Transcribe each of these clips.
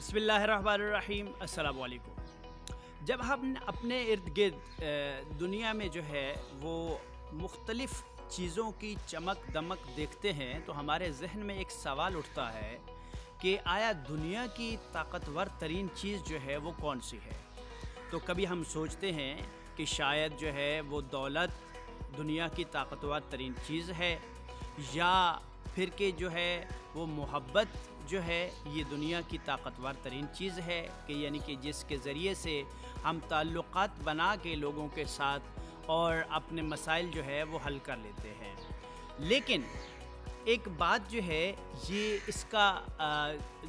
بسم اللہ الرحمن الرحیم۔ السلام علیکم۔ جب ہم اپنے ارد گرد دنیا میں جو ہے وہ مختلف چیزوں کی چمک دمک دیکھتے ہیں تو ہمارے ذہن میں ایک سوال اٹھتا ہے کہ آیا دنیا کی طاقتور ترین چیز جو ہے وہ کون سی ہے؟ تو کبھی ہم سوچتے ہیں کہ شاید جو ہے وہ دولت دنیا کی طاقتور ترین چیز ہے، یا پھر کہ جو ہے وہ محبت جو ہے یہ دنیا کی طاقتور ترین چیز ہے، کہ یعنی کہ جس کے ذریعے سے ہم تعلقات بنا کے لوگوں کے ساتھ اور اپنے مسائل جو ہے وہ حل کر لیتے ہیں۔ لیکن ایک بات جو ہے یہ اس کا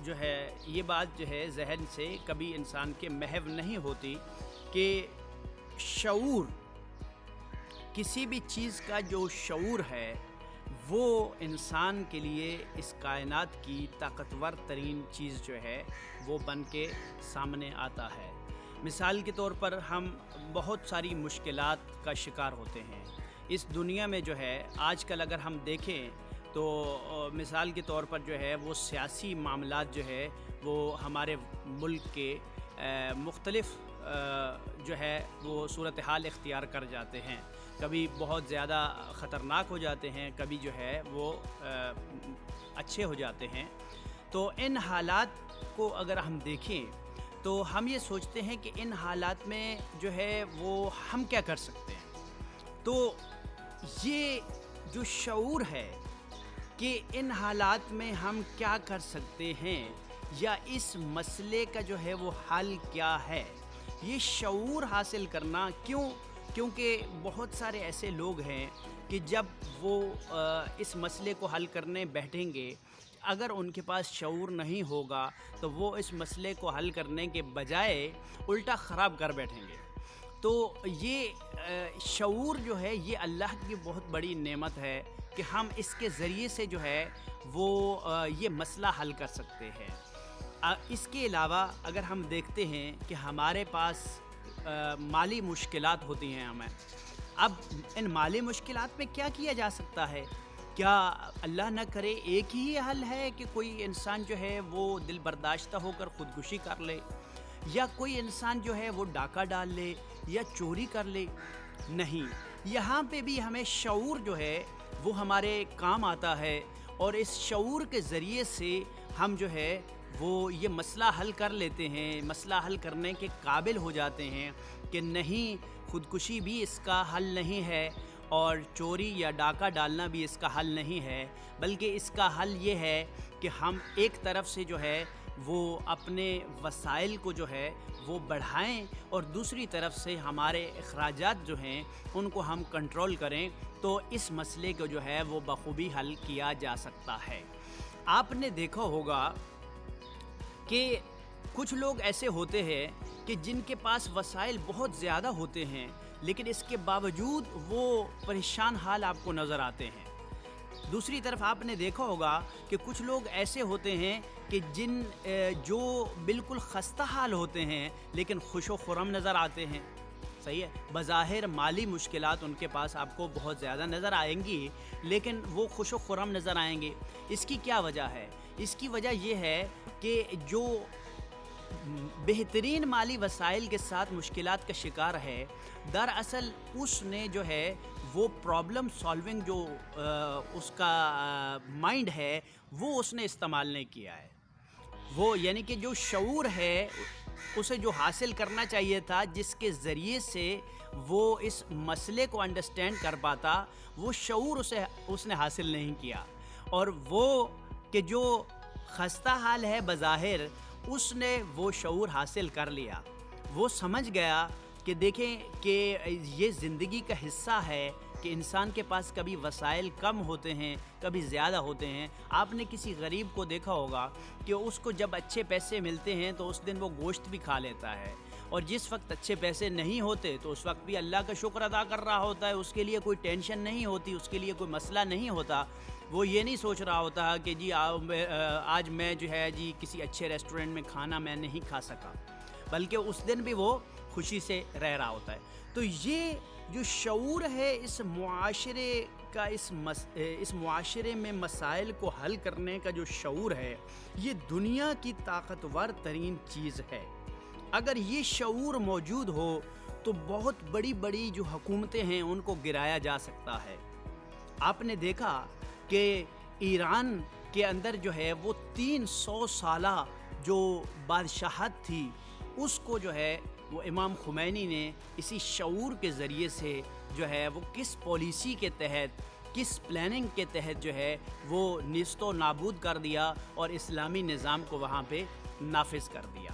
جو ہے یہ بات جو ہے ذہن سے کبھی انسان کے محو نہیں ہوتی کہ شعور، کسی بھی چیز کا جو شعور ہے وہ انسان کے لیے اس کائنات کی طاقتور ترین چیز جو ہے وہ بن کے سامنے آتا ہے۔ مثال کے طور پر ہم بہت ساری مشکلات کا شکار ہوتے ہیں اس دنیا میں جو ہے آج کل۔ اگر ہم دیکھیں تو مثال کے طور پر جو ہے وہ سیاسی معاملات جو ہے وہ ہمارے ملک کے مختلف جو ہے وہ صورتحال اختیار کر جاتے ہیں، کبھی بہت زیادہ خطرناک ہو جاتے ہیں، کبھی جو ہے وہ اچھے ہو جاتے ہیں۔ تو ان حالات کو اگر ہم دیکھیں تو ہم یہ سوچتے ہیں کہ ان حالات میں جو ہے وہ ہم کیا کر سکتے ہیں۔ تو یہ جو شعور ہے کہ ان حالات میں ہم کیا کر سکتے ہیں یا اس مسئلے کا جو ہے وہ حل کیا ہے، یہ شعور حاصل کرنا کیونکہ بہت سارے ایسے لوگ ہیں کہ جب وہ اس مسئلے کو حل کرنے بیٹھیں گے، اگر ان کے پاس شعور نہیں ہوگا تو وہ اس مسئلے کو حل کرنے کے بجائے الٹا خراب کر بیٹھیں گے۔ تو یہ شعور جو ہے یہ اللہ کی بہت بڑی نعمت ہے کہ ہم اس کے ذریعے سے جو ہے وہ یہ مسئلہ حل کر سکتے ہیں۔ اس کے علاوہ اگر ہم دیکھتے ہیں کہ ہمارے پاس مالی مشکلات ہوتی ہیں ہمیں، اب ان مالی مشکلات میں کیا کیا جا سکتا ہے؟ کیا اللہ نہ کرے ایک ہی حل ہے کہ کوئی انسان جو ہے وہ دل برداشتہ ہو کر خودکشی کر لے، یا کوئی انسان جو ہے وہ ڈاکہ ڈال لے یا چوری کر لے؟ نہیں، یہاں پہ بھی ہمیں شعور جو ہے وہ ہمارے کام آتا ہے، اور اس شعور کے ذریعے سے ہم جو ہے وہ یہ مسئلہ حل کر لیتے ہیں، مسئلہ حل کرنے کے قابل ہو جاتے ہیں کہ نہیں، خودکشی بھی اس کا حل نہیں ہے اور چوری یا ڈاکہ ڈالنا بھی اس کا حل نہیں ہے، بلکہ اس کا حل یہ ہے کہ ہم ایک طرف سے جو ہے وہ اپنے وسائل کو جو ہے وہ بڑھائیں اور دوسری طرف سے ہمارے اخراجات جو ہیں ان کو ہم کنٹرول کریں، تو اس مسئلے کو جو ہے وہ بخوبی حل کیا جا سکتا ہے۔ آپ نے دیکھا ہوگا کہ کچھ لوگ ایسے ہوتے ہیں کہ جن کے پاس وسائل بہت زیادہ ہوتے ہیں، لیکن اس کے باوجود وہ پریشان حال آپ کو نظر آتے ہیں۔ دوسری طرف آپ نے دیکھا ہوگا کہ کچھ لوگ ایسے ہوتے ہیں کہ جو بالکل خستہ حال ہوتے ہیں لیکن خوش و خرم نظر آتے ہیں۔ صحیح ہے، بظاہر مالی مشکلات ان کے پاس آپ کو بہت زیادہ نظر آئیں گی لیکن وہ خوش و خرم نظر آئیں گے۔ اس کی کیا وجہ ہے؟ اس کی وجہ یہ ہے کہ جو بہترین مالی وسائل کے ساتھ مشکلات کا شکار ہے، دراصل اس نے جو ہے وہ پرابلم سالونگ جو اس کا مائنڈ ہے وہ اس نے استعمال نہیں کیا ہے۔ وہ یعنی کہ جو شعور ہے اسے جو حاصل کرنا چاہیے تھا، جس کے ذریعے سے وہ اس مسئلے کو انڈرسٹینڈ کر پاتا، وہ شعور اس نے حاصل نہیں کیا، اور وہ کہ جو خستہ حال ہے بظاہر اس نے وہ شعور حاصل کر لیا۔ وہ سمجھ گیا کہ دیکھیں کہ یہ زندگی کا حصہ ہے کہ انسان کے پاس کبھی وسائل کم ہوتے ہیں، کبھی زیادہ ہوتے ہیں۔ آپ نے کسی غریب کو دیکھا ہوگا کہ اس کو جب اچھے پیسے ملتے ہیں تو اس دن وہ گوشت بھی کھا لیتا ہے، اور جس وقت اچھے پیسے نہیں ہوتے تو اس وقت بھی اللہ کا شکر ادا کر رہا ہوتا ہے، اس کے لیے کوئی ٹینشن نہیں ہوتی، اس کے لیے کوئی مسئلہ نہیں ہوتا۔ وہ یہ نہیں سوچ رہا ہوتا کہ جی آج میں جو ہے جی کسی اچھے ریسٹورنٹ میں کھانا میں نہیں کھا سکا، بلکہ اس دن بھی وہ خوشی سے رہ رہا ہوتا ہے۔ تو یہ جو شعور ہے اس معاشرے کا، اس معاشرے میں مسائل کو حل کرنے کا جو شعور ہے، یہ دنیا کی طاقتور ترین چیز ہے۔ اگر یہ شعور موجود ہو تو بہت بڑی بڑی جو حکومتیں ہیں ان کو گرایا جا سکتا ہے۔ آپ نے دیکھا کہ ایران کے اندر جو ہے وہ 300 سالہ جو بادشاہت تھی، اس کو جو ہے وہ امام خمینی نے اسی شعور کے ذریعے سے جو ہے وہ کس پالیسی کے تحت، کس پلاننگ کے تحت جو ہے وہ نیست و نابود کر دیا اور اسلامی نظام کو وہاں پہ نافذ کر دیا۔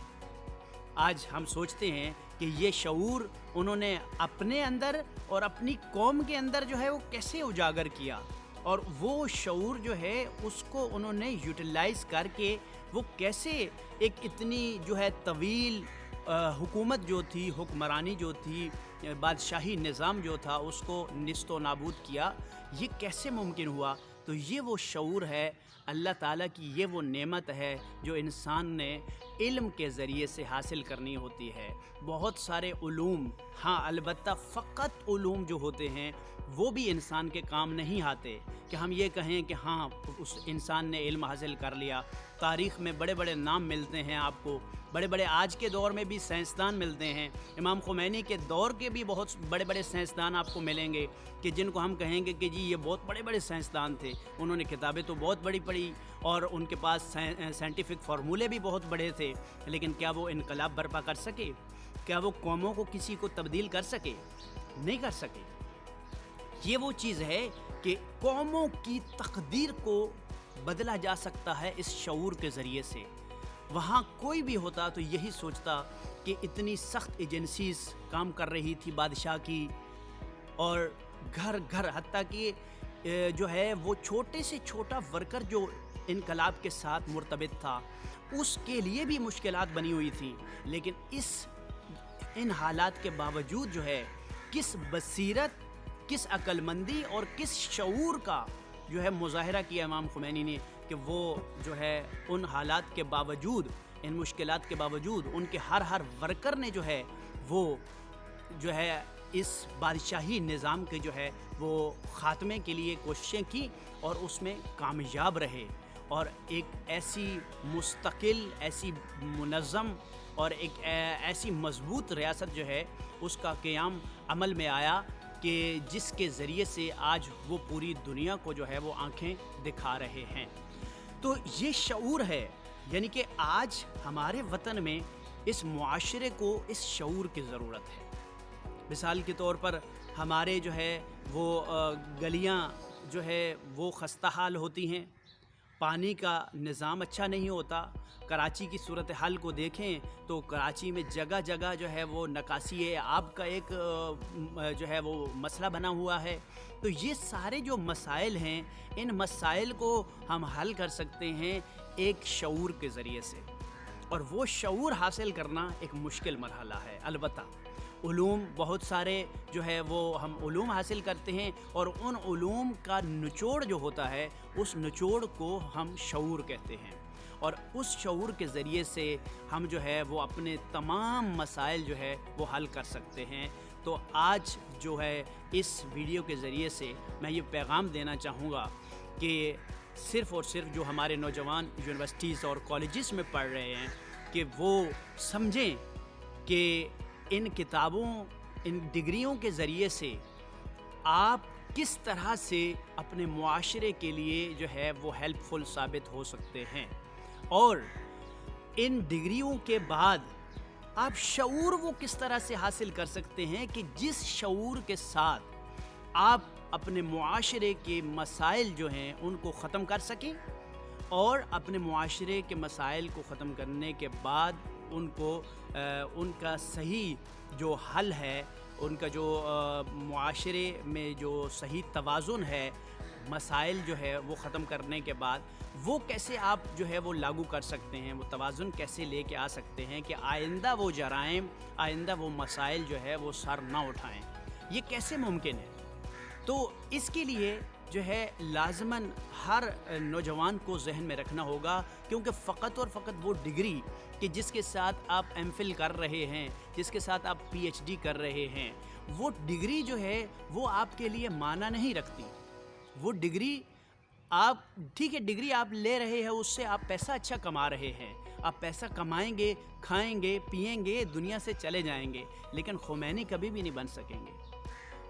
آج ہم سوچتے ہیں کہ یہ شعور انہوں نے اپنے اندر اور اپنی قوم کے اندر جو ہے وہ کیسے اجاگر کیا، اور وہ شعور جو ہے اس کو انہوں نے یوٹیلائز کر کے وہ کیسے ایک اتنی جو ہے طویل حکومت جو تھی، حکمرانی جو تھی، بادشاہی نظام جو تھا، اس کو نیست و نابود کیا۔ یہ کیسے ممکن ہوا؟ تو یہ وہ شعور ہے، اللہ تعالیٰ کی یہ وہ نعمت ہے جو انسان نے علم کے ذریعے سے حاصل کرنی ہوتی ہے۔ بہت سارے علوم، ہاں البتہ فقط علوم جو ہوتے ہیں وہ بھی انسان کے کام نہیں آتے کہ ہم یہ کہیں کہ ہاں اس انسان نے علم حاصل کر لیا۔ تاریخ میں بڑے بڑے نام ملتے ہیں آپ کو، بڑے بڑے آج کے دور میں بھی سائنسدان ملتے ہیں، امام خمینی کے دور کے بھی بہت بڑے بڑے سائنسدان آپ کو ملیں گے کہ جن کو ہم کہیں گے کہ جی یہ بہت بڑے بڑے سائنسدان تھے، انہوں نے کتابیں تو بہت بڑی پڑھی اور ان کے پاس سائنٹیفک فارمولے بھی بہت بڑے تھے، لیکن کیا وہ انقلاب برپا کر سکے؟ کیا وہ قوموں کو کسی کو تبدیل کر سکے؟ نہیں کر سکے۔ یہ وہ چیز ہے کہ قوموں کی تقدیر کو بدلا جا سکتا ہے اس شعور کے ذریعے سے۔ وہاں کوئی بھی ہوتا تو یہی سوچتا کہ اتنی سخت ایجنسیز کام کر رہی تھی بادشاہ کی، اور گھر گھر حتیٰ کہ جو ہے وہ چھوٹے سے چھوٹا ورکر جو انقلاب کے ساتھ مرتبط تھا اس کے لیے بھی مشکلات بنی ہوئی تھیں، لیکن ان حالات کے باوجود جو ہے کس بصیرت، کس عقل مندی اور کس شعور کا جو ہے مظاہرہ کیا امام خمینی نے کہ وہ جو ہے ان حالات کے باوجود، ان مشکلات کے باوجود ان کے ہر ورکر نے جو ہے وہ جو ہے اس بادشاہی نظام کے جو ہے وہ خاتمے کے لیے کوششیں کی اور اس میں کامیاب رہے، اور ایک ایسی مستقل، ایسی منظم اور ایک ایسی مضبوط ریاست جو ہے اس کا قیام عمل میں آیا کہ جس کے ذریعے سے آج وہ پوری دنیا کو جو ہے وہ آنکھیں دکھا رہے ہیں۔ تو یہ شعور ہے، یعنی کہ آج ہمارے وطن میں اس معاشرے کو اس شعور کی ضرورت ہے۔ مثال کے طور پر ہمارے جو ہے وہ گلیاں جو ہے وہ خستہ حال ہوتی ہیں، پانی کا نظام اچھا نہیں ہوتا۔ کراچی کی صورتحال کو دیکھیں تو کراچی میں جگہ جگہ جو ہے وہ نکاسی آب کا ایک جو ہے وہ مسئلہ بنا ہوا ہے۔ تو یہ سارے جو مسائل ہیں، ان مسائل کو ہم حل کر سکتے ہیں ایک شعور کے ذریعے سے، اور وہ شعور حاصل کرنا ایک مشکل مرحلہ ہے۔ البتہ علوم بہت سارے جو ہے وہ ہم علوم حاصل کرتے ہیں، اور ان علوم کا نچوڑ جو ہوتا ہے اس نچوڑ کو ہم شعور کہتے ہیں، اور اس شعور کے ذریعے سے ہم جو ہے وہ اپنے تمام مسائل جو ہے وہ حل کر سکتے ہیں۔ تو آج جو ہے اس ویڈیو کے ذریعے سے میں یہ پیغام دینا چاہوں گا کہ صرف اور صرف جو ہمارے نوجوان یونیورسٹیز اور کالجز میں پڑھ رہے ہیں کہ وہ سمجھیں کہ ان کتابوں، ان ڈگریوں کے ذریعے سے آپ کس طرح سے اپنے معاشرے کے لیے جو ہے وہ ہیلپ فل ثابت ہو سکتے ہیں، اور ان ڈگریوں کے بعد آپ شعور وہ کس طرح سے حاصل کر سکتے ہیں کہ جس شعور کے ساتھ آپ اپنے معاشرے کے مسائل جو ہیں ان کو ختم کر سکیں، اور اپنے معاشرے کے مسائل کو ختم کرنے کے بعد ان کو ان کا صحیح جو حل ہے، ان کا جو معاشرے میں جو صحیح توازن ہے، مسائل جو ہے وہ ختم کرنے کے بعد وہ کیسے آپ جو ہے وہ لاگو کر سکتے ہیں، وہ توازن کیسے لے کے آ سکتے ہیں کہ آئندہ وہ جرائم، آئندہ وہ مسائل جو ہے وہ سر نہ اٹھائیں۔ یہ کیسے ممکن ہے؟ تو اس کے لیے جو ہے لازماً ہر نوجوان کو ذہن میں رکھنا ہوگا، کیونکہ فقط اور فقط وہ ڈگری کہ جس کے ساتھ آپ ایم فل کر رہے ہیں، جس کے ساتھ آپ پی ایچ ڈی کر رہے ہیں، وہ ڈگری جو ہے وہ آپ کے لیے معنی نہیں رکھتی۔ وہ ڈگری آپ ٹھیک ہے، ڈگری آپ لے رہے ہیں، اس سے آپ پیسہ اچھا کما رہے ہیں، آپ پیسہ کمائیں گے، کھائیں گے، پئیں گے، دنیا سے چلے جائیں گے، لیکن خمینی کبھی بھی نہیں بن سکیں گے۔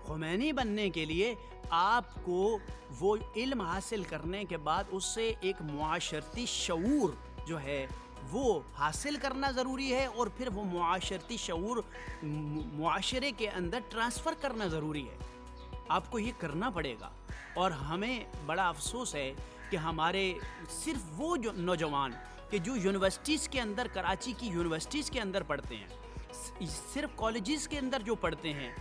خمینی بننے کے لیے آپ کو وہ علم حاصل کرنے کے بعد اس سے ایک معاشرتی شعور جو ہے وہ حاصل کرنا ضروری ہے، اور پھر وہ معاشرتی شعور معاشرے کے اندر ٹرانسفر کرنا ضروری ہے۔ آپ کو یہ کرنا پڑے گا، اور ہمیں بڑا افسوس ہے کہ ہمارے صرف وہ جو نوجوان کہ جو یونیورسٹیز کے اندر، کراچی کی یونیورسٹیز کے اندر پڑھتے ہیں، صرف کالجز کے اندر جو پڑھتے ہیں،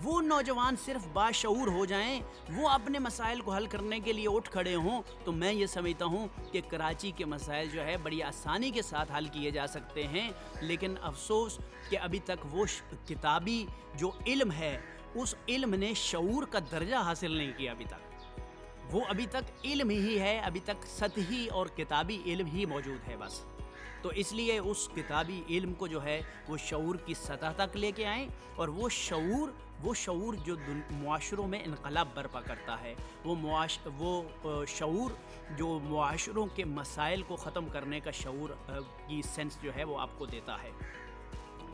وہ نوجوان صرف باشعور ہو جائیں، وہ اپنے مسائل کو حل کرنے کے لیے اٹھ کھڑے ہوں، تو میں یہ سمجھتا ہوں کہ کراچی کے مسائل جو ہے بڑی آسانی کے ساتھ حل کیے جا سکتے ہیں۔ لیکن افسوس کہ ابھی تک وہ کتابی جو علم ہے، اس علم نے شعور کا درجہ حاصل نہیں کیا ابھی تک۔ وہ ابھی تک علم ہی ہے، ابھی تک سطحی اور کتابی علم ہی موجود ہے بس۔ تو اس لیے اس کتابی علم کو جو ہے وہ شعور کی سطح تک لے کے آئیں، اور وہ شعور جو معاشروں میں انقلاب برپا کرتا ہے، وہ شعور جو معاشروں کے مسائل کو ختم کرنے کا شعور کی سینس جو ہے وہ آپ کو دیتا ہے۔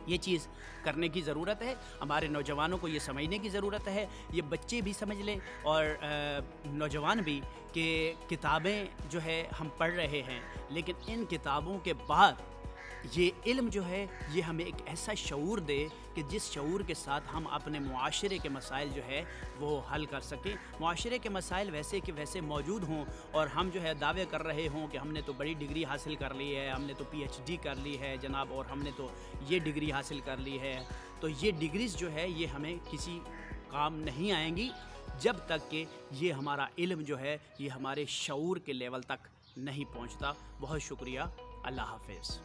یہ چیز کرنے کی ضرورت ہے، ہمارے نوجوانوں کو یہ سمجھنے کی ضرورت ہے، یہ بچے بھی سمجھ لیں اور نوجوان بھی، کہ کتابیں جو ہے ہم پڑھ رہے ہیں، لیکن ان کتابوں کے بعد یہ علم جو ہے یہ ہمیں ایک ایسا شعور دے کہ جس شعور کے ساتھ ہم اپنے معاشرے کے مسائل جو ہے وہ حل کر سکیں۔ معاشرے کے مسائل ویسے کہ ویسے موجود ہوں، اور ہم جو ہے دعوے کر رہے ہوں کہ ہم نے تو بڑی ڈگری حاصل کر لی ہے، ہم نے تو پی ایچ ڈی کر لی ہے جناب، اور ہم نے تو یہ ڈگری حاصل کر لی ہے، تو یہ ڈگریز جو ہے یہ ہمیں کسی کام نہیں آئیں گی جب تک کہ یہ ہمارا علم جو ہے یہ ہمارے شعور کے لیول تک نہیں پہنچتا۔ بہت شکریہ، اللہ حافظ۔